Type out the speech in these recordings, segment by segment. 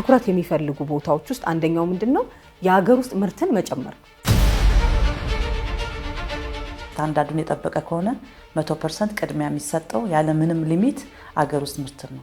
ትኩረት የሚፈልጉ ቦታዎች ውስጥ አንደኛው ምንድነው የሀገር ውስጥ ምርትን መጨመር ስታንዳርዱን የጠበቀ ከሆነ 100% ቅድሚያ የሚሰጠው ያለ ምንም ሊሚት ሀገር ውስጥ ምርት ነው።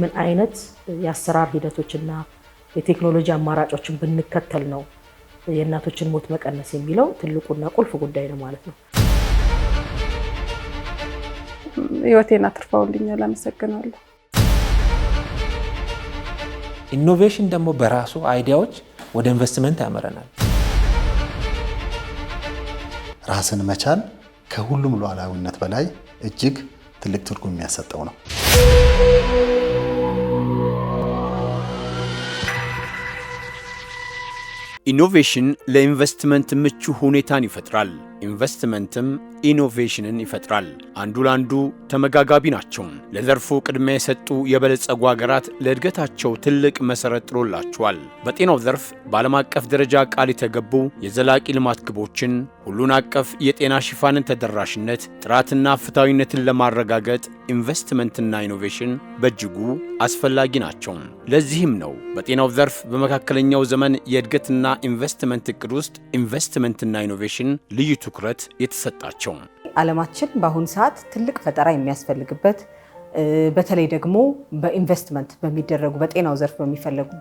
ምን አይነት የአሰራር ሂደቶችና የቴክኖሎጂ አማራጮችን ብንከተል ነው የእናቶችን ሞት መቀነስ የሚለው ትልቁና ቁልፍ ጉዳይ ነው ማለት ነው። ህይወቴን አትርፈውልኛል። አመሰግናለሁ። ኢኖቬሽን ደግሞ በራሱ አይዲያዎች ወደ ኢንቨስትመንት ያመራናል። ራስን መቻል ከሁሉም ሉዓላዊነት በላይ እጅግ ትልቅ ትርጉም የሚያሰጠው ነው። ኢኖቬሽን ለኢንቨስትመንት ምቹ ሁኔታን ይፈጥራል። ኢንቨስትመንትም ኢኖቬሽንን ይፈጥራል። አንዱ ላንዱ ተመጋጋቢ ናቸው። ለዘርፉ ቅድሚያ የሰጡ የበለጸጉ ሀገራት ለእድገታቸው ትልቅ መሰረት ጥሎላቸዋል። በጤናው ዘርፍ በዓለም አቀፍ ደረጃ ቃል የተገቡ የዘላቂ ልማት ግቦችን፣ ሁሉን አቀፍ የጤና ሽፋንን ተደራሽነት፣ ጥራትና ፍትሃዊነትን ለማረጋገጥ ኢንቨስትመንትና ኢኖቬሽን በእጅጉ አስፈላጊ ናቸው። ለዚህም ነው በጤናው ዘርፍ በመካከለኛው ዘመን የእድገትና ኢንቨስትመንት እቅድ ውስጥ ኢንቨስትመንትና ኢኖቬሽን ልዩ ትኩረት የተሰጣቸው። ዓለማችን በአሁን ሰዓት ትልቅ ፈጠራ የሚያስፈልግበት በተለይ ደግሞ በኢንቨስትመንት በሚደረጉ በጤናው ዘርፍ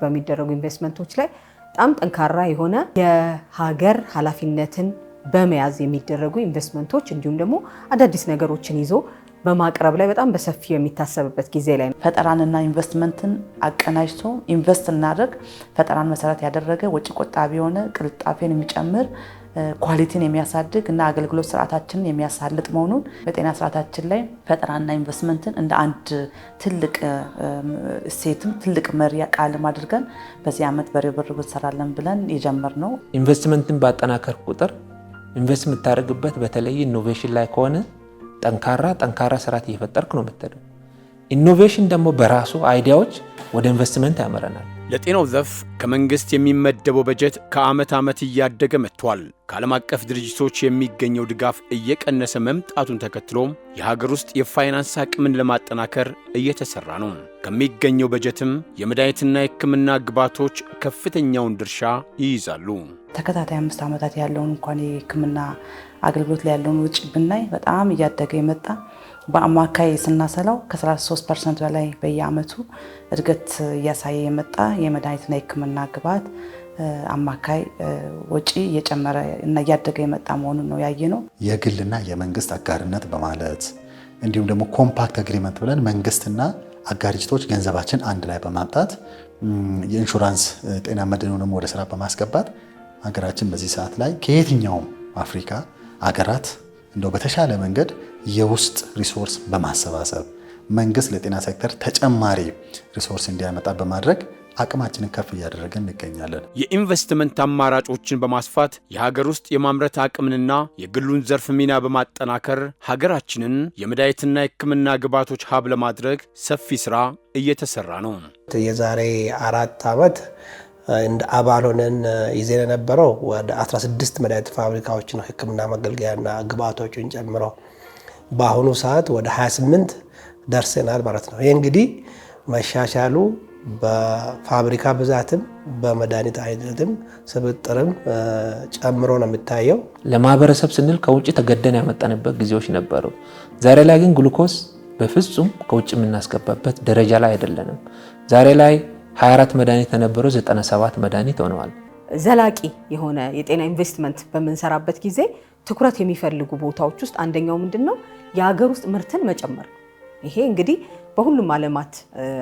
በሚደረጉ ኢንቨስትመንቶች ላይ በጣም ጠንካራ የሆነ የሀገር ኃላፊነትን በመያዝ የሚደረጉ ኢንቨስትመንቶች እንዲሁም ደግሞ አዳዲስ ነገሮችን ይዞ በማቅረብ ላይ በጣም በሰፊው የሚታሰብበት ጊዜ ላይ ነው። ፈጠራንና ኢንቨስትመንትን አቀናጅቶ ኢንቨስት እናደርግ ፈጠራን መሰረት ያደረገ ወጪ ቆጣቢ የሆነ ቅልጣፌን የሚጨምር ኳሊቲን የሚያሳድግ እና አገልግሎት ስርዓታችንን የሚያሳልጥ መሆኑን በጤና ስርዓታችን ላይ ፈጠራና ኢንቨስትመንትን እንደ አንድ ትልቅ እሴትም ትልቅ መሪ ቃል አድርገን በዚህ ዓመት በርብርብ እንሰራለን ብለን የጀመርነው። ኢንቨስትመንትን ባጠናከር ቁጥር ኢንቨስት የምታደርግበት በተለይ ኢኖቬሽን ላይ ከሆነ ጠንካራ ስርዓት እየፈጠርክ ነው የምትሄደው። ኢኖቬሽን ደግሞ በራሱ አይዲያዎች ወደ ኢንቨስትመንት ያመራናል። ለጤናው ዘርፍ ከመንግስት የሚመደበው በጀት ከዓመት ዓመት እያደገ መጥቷል። ከዓለም አቀፍ ድርጅቶች የሚገኘው ድጋፍ እየቀነሰ መምጣቱን ተከትሎ የሀገር ውስጥ የፋይናንስ አቅምን ለማጠናከር እየተሰራ ነው። ከሚገኘው በጀትም የመድኃኒትና የሕክምና ግብዓቶች ከፍተኛውን ድርሻ ይይዛሉ። ተከታታይ 5 ዓመታት ያለውን እንኳን የሕክምና አገልግሎት ላይ ያለውን ውጪ ብናይ በጣም እያደገ የመጣ በአማካይ ስናሰላው ከ33% በላይ በየዓመቱ እድገት እያሳየ የመጣ የመድኃኒትና የሕክምና ግብዓት አማካይ ወጪ እየጨመረ እና እያደገ የመጣ መሆኑን ነው ያየነው። የግልና የመንግስት አጋርነት በማለት እንዲሁም ደግሞ ኮምፓክት አግሪመንት ብለን መንግስትና አጋር ድርጅቶች ገንዘባችን አንድ ላይ በማምጣት የኢንሹራንስ ጤና መድህኑንም ወደ ስራ በማስገባት ሀገራችን በዚህ ሰዓት ላይ ከየትኛውም አፍሪካ አገራት እንደው በተሻለ መንገድ የውስጥ ሪሶርስ በማሰባሰብ መንግስት ለጤና ሴክተር ተጨማሪ ሪሶርስ እንዲያመጣ በማድረግ አቅማችንን ከፍ እያደረገን እንገኛለን። የኢንቨስትመንት አማራጮችን በማስፋት የሀገር ውስጥ የማምረት አቅምንና የግሉን ዘርፍ ሚና በማጠናከር ሀገራችንን የመድኃኒትና የሕክምና ግብዓቶች ሀብ ለማድረግ ሰፊ ስራ እየተሰራ ነው። የዛሬ 4 ዓመት እንደ አባል ሆነን ይዘን የነበረው ወደ 16 መድኃኒት ፋብሪካዎች ነው ሕክምና መገልገያና ግብዓቶችን ጨምሮ በአሁኑ ሰዓት ወደ 28 ደርሰናል ማለት ነው። ይሄ እንግዲህ መሻሻሉ በፋብሪካ ብዛትም በመድኃኒት አይነትም ስብጥርም ጨምሮ ነው የሚታየው። ለማህበረሰብ ስንል ከውጭ ተገደን ያመጣንበት ጊዜዎች ነበሩ። ዛሬ ላይ ግን ግሉኮስ በፍጹም ከውጭ የምናስገባበት ደረጃ ላይ አይደለንም። ዛሬ ላይ 24 መድኃኒት የነበረው 97 መድኃኒት ሆነዋል። ዘላቂ የሆነ የጤና ኢንቨስትመንት በምንሰራበት ጊዜ ትኩረት የሚፈልጉ ቦታዎች ውስጥ አንደኛው ምንድነው የሀገር ውስጥ ምርትን መጨመር። ይሄ እንግዲህ በሁሉም ዓለማት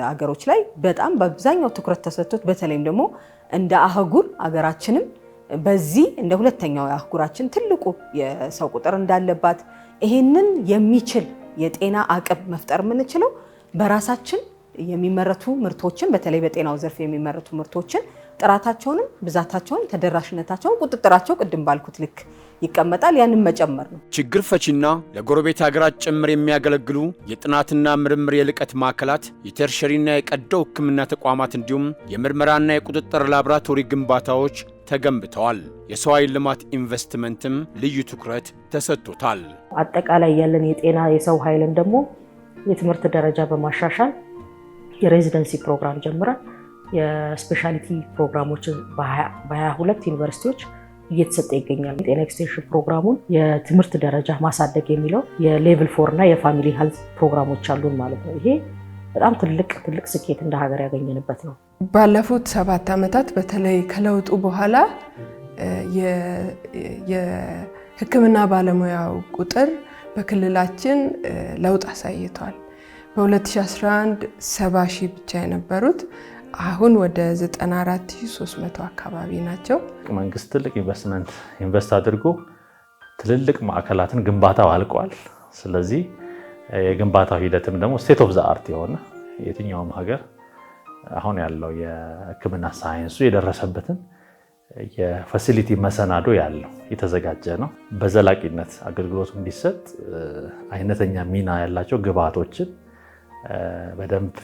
አገሮች ላይ በጣም በአብዛኛው ትኩረት ተሰጥቶት በተለይም ደግሞ እንደ አህጉር አገራችንም በዚህ እንደ ሁለተኛው አህጉራችን ትልቁ የሰው ቁጥር እንዳለባት ይሄንን የሚችል የጤና አቅም መፍጠር የምንችለው በራሳችን የሚመረቱ ምርቶችን በተለይ በጤናው ዘርፍ የሚመረቱ ምርቶችን ጥራታቸውንም ብዛታቸውን ተደራሽነታቸውን ቁጥጥራቸው ቅድም ባልኩት ልክ ይቀመጣል። ያንን መጨመር ነው። ችግር ፈቺና ለጎረቤት ሀገራት ጭምር የሚያገለግሉ የጥናትና ምርምር የልቀት ማዕከላት፣ የተርሸሪና የቀዶ ሕክምና ተቋማት እንዲሁም የምርመራና የቁጥጥር ላቦራቶሪ ግንባታዎች ተገንብተዋል። የሰው ኃይል ልማት ኢንቨስትመንትም ልዩ ትኩረት ተሰጥቶታል። አጠቃላይ ያለን የጤና የሰው ኃይልን ደግሞ የትምህርት ደረጃ በማሻሻል የሬዚደንሲ ፕሮግራም ጀምረን የስፔሻሊቲ ፕሮግራሞች በ22 ዩኒቨርሲቲዎች እየተሰጠ ይገኛል። የጤና ኤክስቴንሽን ፕሮግራሙን የትምህርት ደረጃ ማሳደግ የሚለው የሌቭል 4 እና የፋሚሊ ሄልዝ ፕሮግራሞች አሉን ማለት ነው። ይሄ በጣም ትልቅ ስኬት እንደ ሀገር ያገኘንበት ነው። ባለፉት 7 ዓመታት በተለይ ከለውጡ በኋላ የሕክምና ባለሙያው ቁጥር በክልላችን ለውጥ አሳይቷል። በ2011 70 ሺህ ብቻ የነበሩት አሁን ወደ 94300 አካባቢ ናቸው። መንግስት ትልቅ ኢንቨስት አድርጎ ትልልቅ ማዕከላትን ግንባታው አልቋል። ስለዚህ የግንባታው ሂደትም ደግሞ ስቴት ኦፍ ዘ አርት የሆነ የትኛውም ሀገር አሁን ያለው የሕክምና ሳይንሱ የደረሰበትን የፋሲሊቲ መሰናዶ ያለው የተዘጋጀ ነው። በዘላቂነት አገልግሎቱ እንዲሰጥ አይነተኛ ሚና ያላቸው ግብዓቶችን በደንብ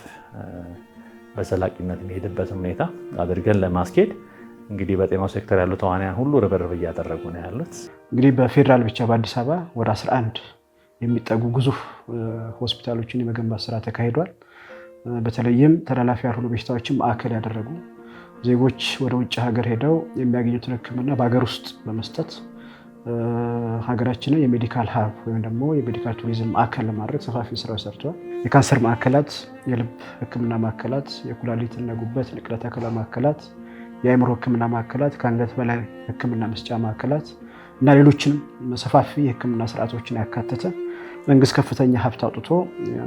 በዘላቂነት የሚሄድበትን ሁኔታ አድርገን ለማስኬድ እንግዲህ በጤናው ሴክተር ያሉ ተዋናያን ሁሉ ርብርብ እያደረጉ ነው ያሉት። እንግዲህ በፌዴራል ብቻ በአዲስ አበባ ወደ 11 የሚጠጉ ግዙፍ ሆስፒታሎችን የመገንባት ስራ ተካሂዷል። በተለይም ተላላፊ ያልሆኑ በሽታዎችን ማዕከል ያደረጉ ዜጎች ወደ ውጭ ሀገር ሄደው የሚያገኙትን ሕክምና በሀገር ውስጥ በመስጠት ሀገራችንን የሜዲካል ሀብ ወይም ደግሞ የሜዲካል ቱሪዝም ማዕከል ለማድረግ ሰፋፊ ስራዎች ሰርተዋል። የካንሰር ማዕከላት፣ የልብ ሕክምና ማዕከላት፣ የኩላሊትና ጉበት ንቅለ ተከላ ማዕከላት፣ የአእምሮ ሕክምና ማዕከላት፣ ከአንገት በላይ ሕክምና መስጫ ማዕከላት እና ሌሎችንም ሰፋፊ የሕክምና ስርዓቶችን ያካተተ መንግስት ከፍተኛ ሀብት አውጥቶ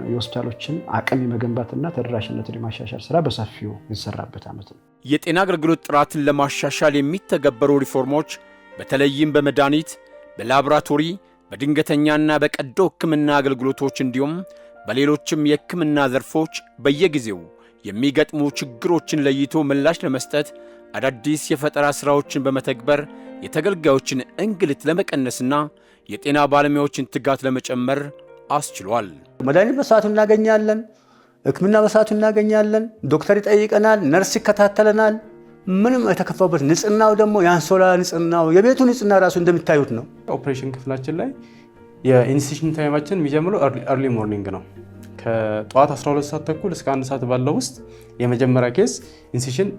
የሆስፒታሎችን አቅም የመገንባትና ተደራሽነትን የማሻሻል ስራ በሰፊው የተሰራበት ዓመት ነው። የጤና አገልግሎት ጥራትን ለማሻሻል የሚተገበሩ ሪፎርሞች በተለይም በመድኃኒት፣ በላቦራቶሪ፣ በድንገተኛና በቀዶ ሕክምና አገልግሎቶች እንዲሁም በሌሎችም የሕክምና ዘርፎች በየጊዜው የሚገጥሙ ችግሮችን ለይቶ ምላሽ ለመስጠት አዳዲስ የፈጠራ ሥራዎችን በመተግበር የተገልጋዮችን እንግልት ለመቀነስና የጤና ባለሙያዎችን ትጋት ለመጨመር አስችሏል። መድኃኒት በሰዓቱ እናገኛለን፣ ሕክምና በሰዓቱ እናገኛለን፣ ዶክተር ይጠይቀናል፣ ነርስ ይከታተለናል። ምንም የተከፋበት ንጽህናው ደግሞ የአንሶላ ንጽህናው የቤቱ ንጽህና ራሱ እንደሚታዩት ነው። ኦፕሬሽን ክፍላችን ላይ የኢንስቲሽን ታይማችን የሚጀምረው አርሊ ሞርኒንግ ነው። ከጠዋት 12 ሰዓት ተኩል እስከ 1 ሰዓት ባለው ውስጥ የመጀመሪያ ኬስ ኢንስቲሽን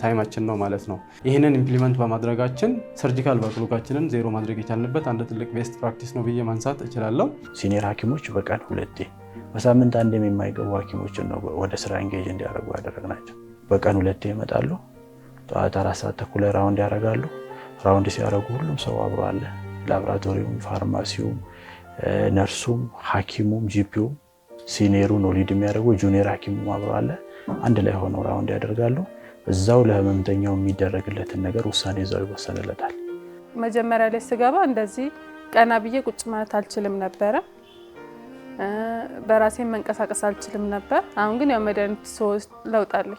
ታይማችን ነው ማለት ነው። ይህንን ኢምፕሊመንት በማድረጋችን ሰርጂካል ባክሎጋችንን ዜሮ ማድረግ የቻልንበት አንድ ትልቅ ቤስት ፕራክቲስ ነው ብዬ ማንሳት እችላለሁ። ሲኒየር ሐኪሞች በቀን 2 በሳምንት 1 የማይገቡ ሐኪሞችን ነው ወደ ስራ ኢንጌጅ እንዲያደርጉ ያደረግናቸው። በቀን 2 ይመጣሉ። ጠዋት 4 ሰዓት ተኩል ራውንድ ያደርጋሉ። ራውንድ ሲያደርጉ ሁሉም ሰው አብሮ አለ። ላብራቶሪውም፣ ፋርማሲውም፣ ነርሱም፣ ሐኪሙም፣ ጂፒውም ሲኒየሩ ነው ሊድ የሚያደርጉ ጁኒየር ሐኪሙም አብሮ አለ። አንድ ላይ ሆነው ራውንድ ያደርጋሉ። እዛው ለህመምተኛው የሚደረግለትን ነገር ውሳኔ እዛው ይወሰንለታል። መጀመሪያ ላይ ስገባ እንደዚህ ቀና ብዬ ቁጭ ማለት አልችልም ነበረ። በራሴ መንቀሳቀስ አልችልም ነበር። አሁን ግን ያው መድኃኒት ሶስት ለውጣለኝ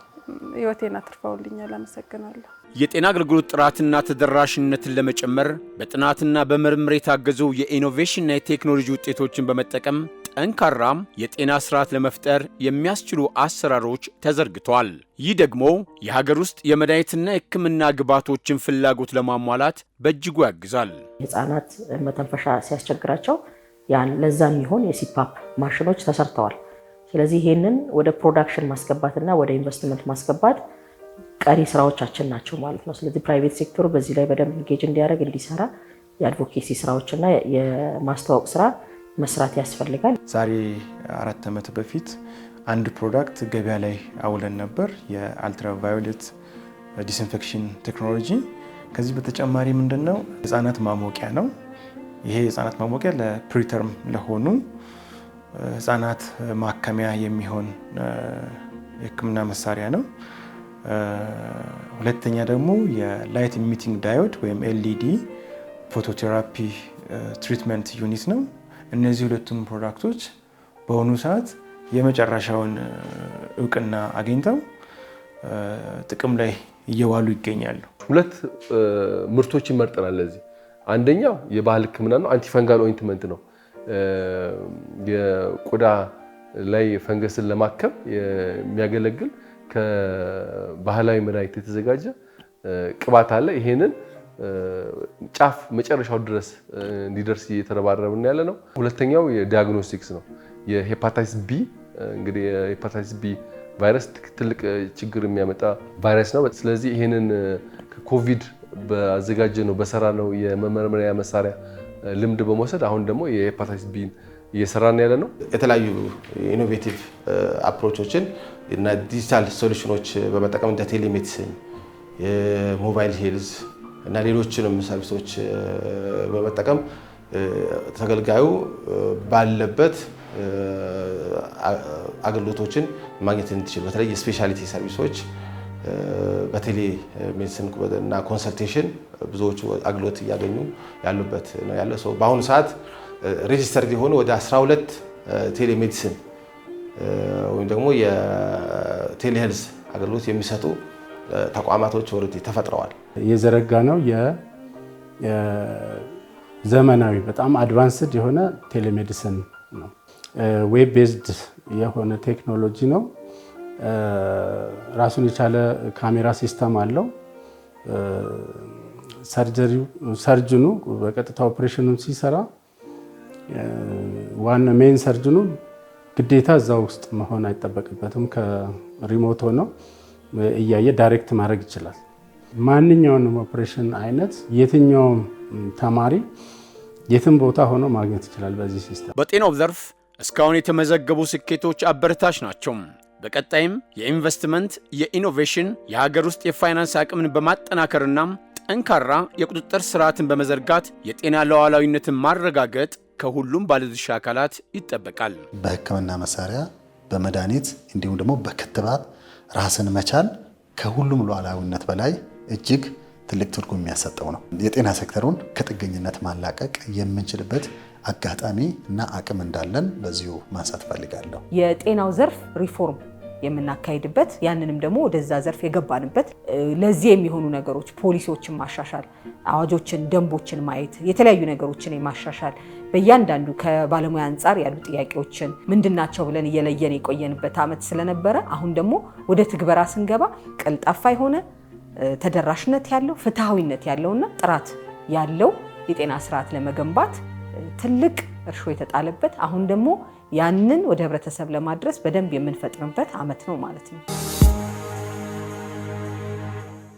ህይወቴን አትርፈውልኛል። አመሰግናለሁ። የጤና አገልግሎት ጥራትና ተደራሽነትን ለመጨመር በጥናትና በምርምር የታገዙ የኢኖቬሽንና የቴክኖሎጂ ውጤቶችን በመጠቀም ጠንካራም የጤና ስርዓት ለመፍጠር የሚያስችሉ አሰራሮች ተዘርግተዋል። ይህ ደግሞ የሀገር ውስጥ የመድኃኒትና የሕክምና ግብዓቶችን ፍላጎት ለማሟላት በእጅጉ ያግዛል። ህጻናት መተንፈሻ ሲያስቸግራቸው ለዛ የሚሆን የሲፓፕ ማሽኖች ተሰርተዋል። ስለዚህ ይሄንን ወደ ፕሮዳክሽን ማስገባትና ወደ ኢንቨስትመንት ማስገባት ቀሪ ስራዎቻችን ናቸው ማለት ነው። ስለዚህ ፕራይቬት ሴክተሩ በዚህ ላይ በደንብ ኢንጌጅ እንዲያደርግ እንዲሰራ የአድቮኬሲ ስራዎችና የማስተዋወቅ ስራ መስራት ያስፈልጋል። ዛሬ 4 ዓመት በፊት አንድ ፕሮዳክት ገበያ ላይ አውለን ነበር፣ የአልትራቫዮሌት ዲስኢንፌክሽን ቴክኖሎጂ። ከዚህ በተጨማሪ ምንድነው የህፃናት ማሞቂያ ነው። ይሄ የህፃናት ማሞቂያ ለፕሪተርም ለሆኑ ህፃናት ማከሚያ የሚሆን የህክምና መሳሪያ ነው። ሁለተኛ ደግሞ የላይት ኢሚቲንግ ዳዮድ ወይም ኤልኢዲ ፎቶቴራፒ ትሪትመንት ዩኒት ነው። እነዚህ ሁለቱም ፕሮዳክቶች በአሁኑ ሰዓት የመጨረሻውን እውቅና አግኝተው ጥቅም ላይ እየዋሉ ይገኛሉ። 2 ምርቶችን መርጠናል። ለዚህ አንደኛው የባህል ህክምና ነው፣ አንቲፈንጋል ኦይንትመንት ነው። የቆዳ ላይ ፈንገስን ለማከም የሚያገለግል ከባህላዊ መድኃኒት የተዘጋጀ ቅባት አለ። ይሄንን ጫፍ መጨረሻው ድረስ እንዲደርስ እየተረባረብን ያለ ነው። ሁለተኛው የዲያግኖስቲክስ ነው። የሄፓታይቲስ ቢ እንግዲህ የሄፓታይቲስ ቢ ቫይረስ ትልቅ ችግር የሚያመጣ ቫይረስ ነው። ስለዚህ ይሄንን ከኮቪድ በአዘጋጀነው በሰራነው የመመርመሪያ መሳሪያ ልምድ በመውሰድ አሁን ደግሞ የሄፓታይቲስ ቢን እየሰራን ያለ ነው። የተለያዩ ኢኖቬቲቭ አፕሮቾችን እና ዲጂታል ሶሉሽኖች በመጠቀም እንደ ቴሌሜዲሲን፣ የሞባይል ሄልዝ እና ሌሎችንም ሰርቪሶች በመጠቀም ተገልጋዩ ባለበት አገልግሎቶችን ማግኘት እንዲችል በተለይ የስፔሻሊቲ ሰርቪሶች በቴሌ ሜዲሲን እና ኮንሰልቴሽን ብዙዎቹ አገልግሎት እያገኙ ያሉበት ነው ያለው። በአሁኑ ሰዓት ሬጂስተርድ የሆኑ ወደ 12 ቴሌ ሜዲሲን ወይም ደግሞ የቴሌሄልዝ አገልግሎት የሚሰጡ ተቋማቶች ወርድ ተፈጥረዋል። የዘረጋ ነው የዘመናዊ በጣም አድቫንስድ የሆነ ቴሌሜዲሲን ነው። ዌብ ቤዝድ የሆነ ቴክኖሎጂ ነው። ራሱን የቻለ ካሜራ ሲስተም አለው። ሰርጅኑ በቀጥታ ኦፕሬሽኑን ሲሰራ ዋና ሜን ሰርጅኑ ግዴታ እዛ ውስጥ መሆን አይጠበቅበትም። ከሪሞት ሆኖ እያየ ዳይሬክት ማድረግ ይችላል። ማንኛውንም ኦፕሬሽን አይነት የትኛውም ተማሪ የትም ቦታ ሆኖ ማግኘት ይችላል በዚህ ሲስተም። በጤናው ዘርፍ እስካሁን የተመዘገቡ ስኬቶች አበረታች ናቸው። በቀጣይም የኢንቨስትመንት፣ የኢኖቬሽን፣ የሀገር ውስጥ የፋይናንስ አቅምን በማጠናከርና ጠንካራ የቁጥጥር ስርዓትን በመዘርጋት የጤና ሉዓላዊነትን ማረጋገጥ ከሁሉም ባለድርሻ አካላት ይጠበቃል። በሕክምና መሳሪያ፣ በመድኃኒት እንዲሁም ደግሞ በክትባት ራስን መቻል ከሁሉም ሉዓላዊነት በላይ እጅግ ትልቅ ትርጉም የሚያሰጠው ነው። የጤና ሴክተሩን ከጥገኝነት ማላቀቅ የምንችልበት አጋጣሚ እና አቅም እንዳለን በዚሁ ማንሳት ፈልጋለሁ። የጤናው ዘርፍ ሪፎርም የምናካሂድበት ያንንም ደግሞ ወደዛ ዘርፍ የገባንበት ለዚህ የሚሆኑ ነገሮች ፖሊሲዎችን ማሻሻል፣ አዋጆችን፣ ደንቦችን ማየት፣ የተለያዩ ነገሮችን የማሻሻል በእያንዳንዱ ከባለሙያ አንጻር ያሉ ጥያቄዎችን ምንድናቸው ብለን እየለየን የቆየንበት ዓመት ስለነበረ አሁን ደግሞ ወደ ትግበራ ስንገባ ቀልጣፋ የሆነ ተደራሽነት ያለው ፍትሃዊነት ያለውና ጥራት ያለው የጤና ስርዓት ለመገንባት ትልቅ እርሾ የተጣለበት አሁን ደግሞ ያንን ወደ ህብረተሰብ ለማድረስ በደንብ የምንፈጥርበት ዓመት ነው ማለት ነው።